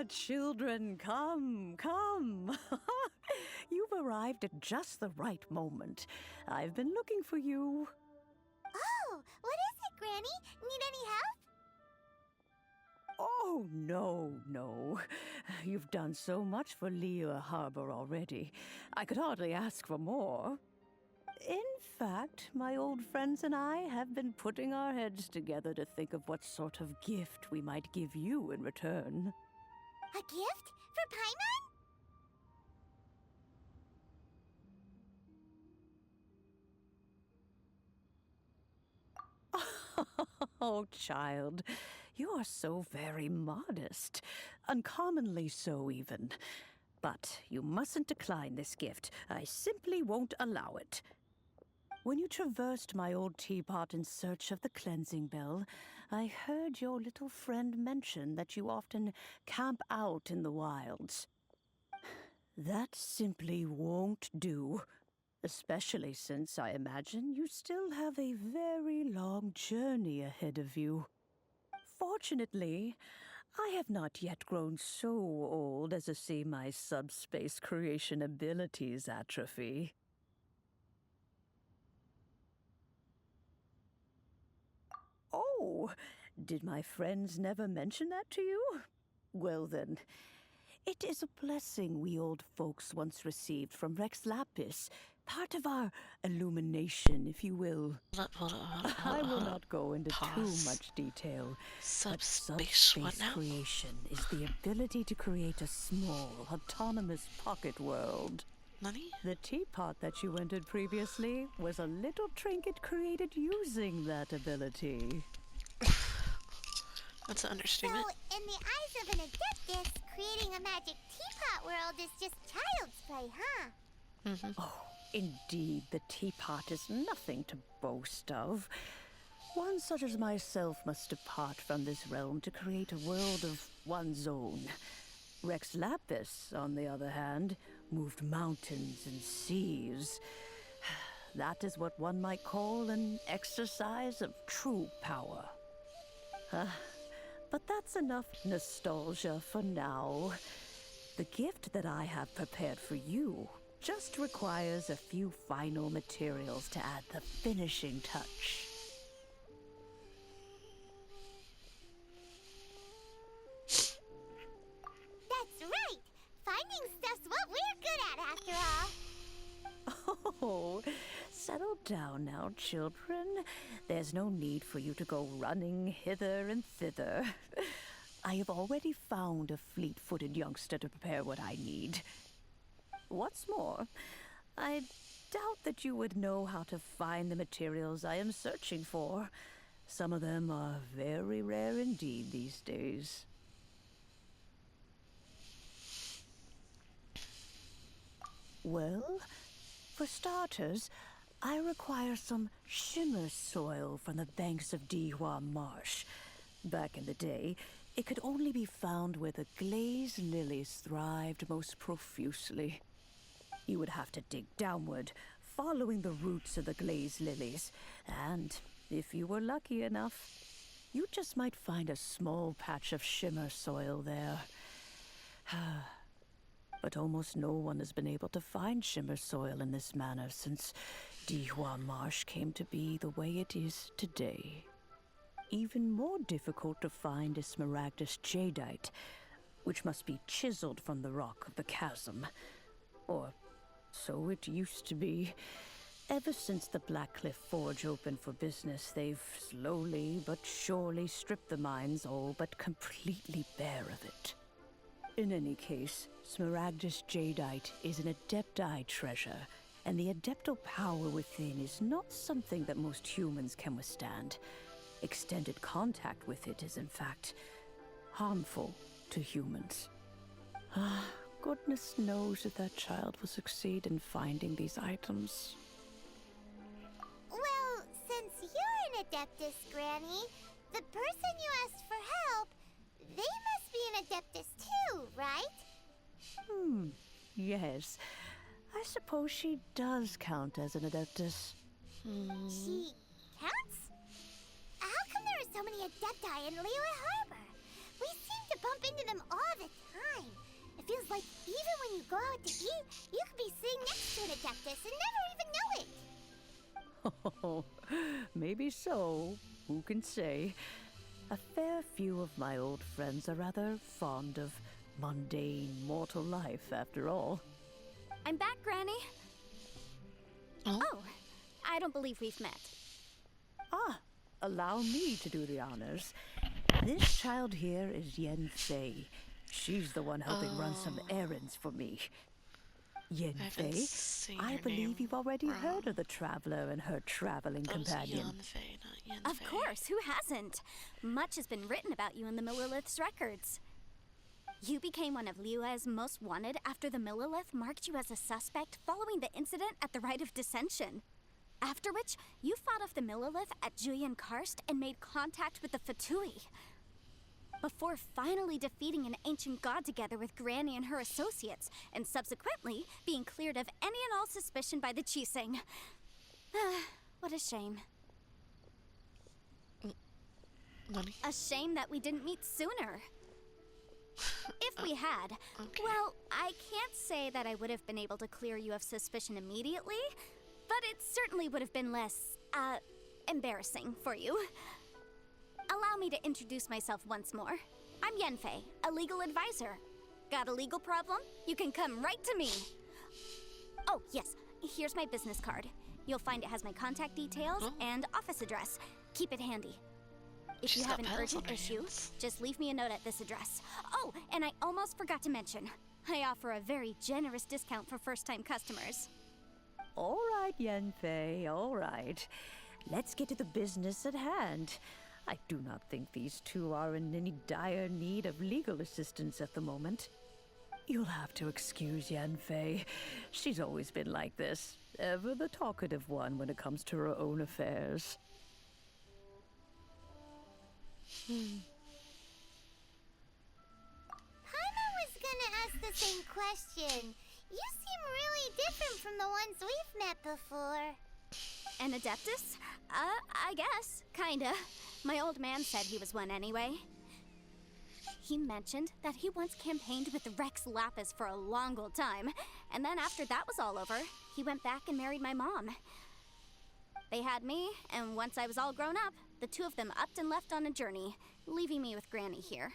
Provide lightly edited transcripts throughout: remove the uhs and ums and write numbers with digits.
Children, come, come. You've arrived at just the right moment. I've been looking for you. Oh, what is it, Granny? Need any help? Oh, no. You've done so much for Liyue Harbor already. I could hardly ask for more. In fact, my old friends and I have been putting our heads together to think of what sort of gift we might give you in return. A gift? For Paimon? Oh, child, you are so very modest. Uncommonly so, even. But you mustn't decline this gift. I simply won't allow it. When you traversed my old teapot in search of the cleansing bell, I heard your little friend mention that you often camp out in the wilds. That simply won't do. Especially since I imagine you still have a very long journey ahead of you. Fortunately, I have not yet grown so old as to see my subspace creation abilities atrophy. Oh, did my friends never mention that to you? Well then, it is a blessing we old folks once received from Rex Lapis, part of our illumination, if you will. Hold on. I will not go into too Pause. much detail, but Subspace, what now? creation is the ability to create a small, autonomous pocket world. Nani? The teapot that you entered previously was a little trinket created using that ability. That's an understatement. So, in the eyes of an adeptus, creating a magic teapot world is just child's play, huh? Mm-hmm. Oh, indeed, the teapot is nothing to boast of. One such as myself must depart from this realm to create a world of one's own. Rex Lapis, on the other hand, moved mountains and seas. That is what one might call an exercise of true power. But that's enough nostalgia for now. The gift that I have prepared for you just requires a few final materials to add the finishing touch. That's right! Finding stuff's what we're good at, after all. Oh, settle down now, children. There's no need for you to go running hither and thither. I have already found a fleet-footed youngster to prepare what I need. What's more, I doubt that you would know how to find the materials I am searching for. Some of them are very rare indeed these days. Well, for starters, I require some shimmer soil from the banks of Dihua Marsh. Back in the day, it could only be found where the glaze lilies thrived most profusely. You would have to dig downward, following the roots of the glaze lilies, and if you were lucky enough, you just might find a small patch of shimmer soil there. But almost no one has been able to find shimmer soil in this manner since Dihua Marsh came to be the way it is today. Even more difficult to find is smaragdus jadeite, which must be chiseled from the rock of the chasm. Or so it used to be. Ever since the Blackcliff Forge opened for business, they've slowly but surely stripped the mines all but completely bare of it. In any case, smaragdus jadeite is an adepti treasure, and the adeptal power within is not something that most humans can withstand. Extended contact with it is, in fact, harmful to humans. Goodness knows if that child will succeed in finding these items. Well, since you're an adeptus, Granny, the person you asked for help, they must be an adeptus too, right? Yes. I suppose she does count as an adeptus. She counts? How come there are so many adepti in Liyue Harbor? We seem to bump into them all the time. It feels like even when you go out to eat, you could be sitting next to an Adeptus and never even know it. Oh, maybe so. Who can say? A fair few of my old friends are rather fond of mundane mortal life, after all. I'm back, Granny. Oh, Oh, I don't believe we've met. Ah, allow me to do the honors. This child here is Yen Fei. She's the one helping run some errands for me. Yen I haven't Fei, seen I her believe name you've already wrong. heard of the traveler and her traveling That was companion. Yanfei, not Yanfei. Of course, who hasn't? Much has been written about you in the Millilith's records. You became one of Liyue's most wanted after the Millilith marked you as a suspect following the incident at the Rite of Dissension. After which, you fought off the Millilith at Julian Karst and made contact with the Fatui. Before finally defeating an ancient god together with Granny and her associates, and subsequently being cleared of any and all suspicion by the Chiseng. What a shame. Nani? A shame that we didn't meet sooner. If we had, Okay. well, I can't say that I would have been able to clear you of suspicion immediately, but it certainly would have been less, embarrassing for you. Allow me to introduce myself once more. I'm Yanfei, a legal advisor. Got a legal problem? You can come right to me. Oh, yes, here's my business card. You'll find it has my contact details and office address. Keep it handy. If She's you have got an petals urgent on her issue, hands. just leave me a note at this address. Oh, and I almost forgot to mention, I offer a very generous discount for first-time customers. All right, Yen Fei, all right. Let's get to the business at hand. I do not think these two are in any dire need of legal assistance at the moment. You'll have to excuse Yen Fei. She's always been like this, ever the talkative one when it comes to her own affairs. Paimon was gonna ask the same question. You seem really different from the ones we've met before. An Adeptus? I guess. Kinda. My old man said he was one anyway. He mentioned that he once campaigned with Rex Lapis for a long old time, and then after that was all over, he went back and married my mom. They had me, and once I was all grown up, the two of them upped and left on a journey, leaving me with Granny here.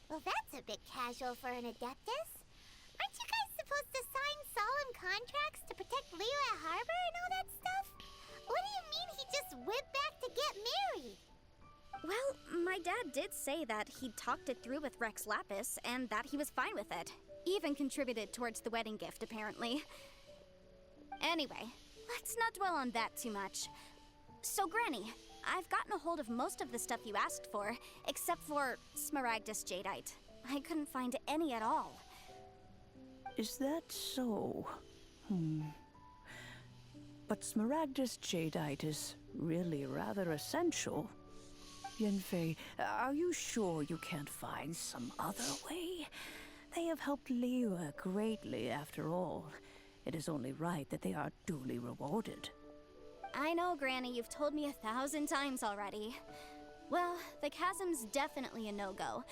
Well, that's a bit casual for an Adeptus. Aren't you guys supposed to sign solemn contracts to protect Liyue Harbor and all that stuff? What do you mean he just went back to get married? Well, my dad did say that he'd talked it through with Rex Lapis, and that he was fine with it. Even contributed towards the wedding gift, apparently. Anyway, let's not dwell on that too much. So, Granny, I've gotten a hold of most of the stuff you asked for, except for Smaragdus Jadeite. I couldn't find any at all. Is that so? But Smaragdus Jadeite is really rather essential. Yanfei, are you sure you can't find some other way? They have helped Liyue greatly, after all. It is only right that they are duly rewarded. I know, Granny, you've told me 1,000 times already. Well, the chasm's definitely a no-go,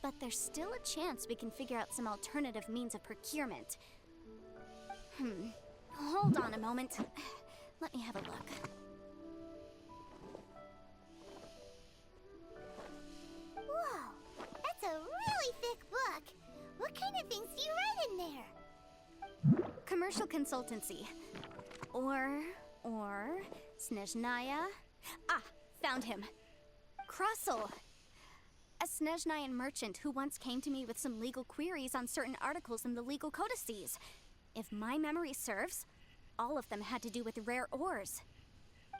but there's still a chance we can figure out some alternative means of procurement. Hold on a moment. Let me have a look. Whoa, that's a really thick book. What kind of things do you write in there? Commercial consultancy. Or Snezhnaya. Ah, found him. Crossel. A Snezhnayan merchant who once came to me with some legal queries on certain articles in the legal codices. If my memory serves, all of them had to do with rare ores.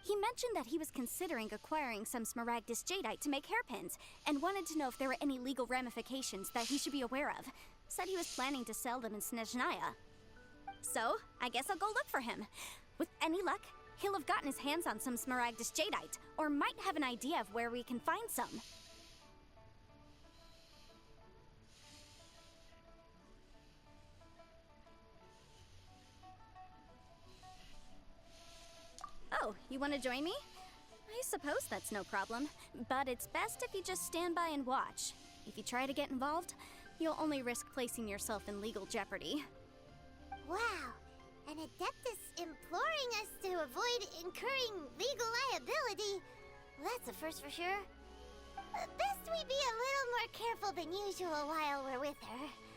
He mentioned that he was considering acquiring some Smaragdus Jadeite to make hairpins, and wanted to know if there were any legal ramifications that he should be aware of. Said he was planning to sell them in Snezhnaya. So, I guess I'll go look for him. With any luck, he'll have gotten his hands on some Smaragdus Jadeite, or might have an idea of where we can find some. You want to join me? I suppose that's no problem, but it's best if you just stand by and watch. If you try to get involved, you'll only risk placing yourself in legal jeopardy. Wow, an Adeptus imploring us to avoid incurring legal liability. Well, that's a first for sure. Best we be a little more careful than usual while we're with her.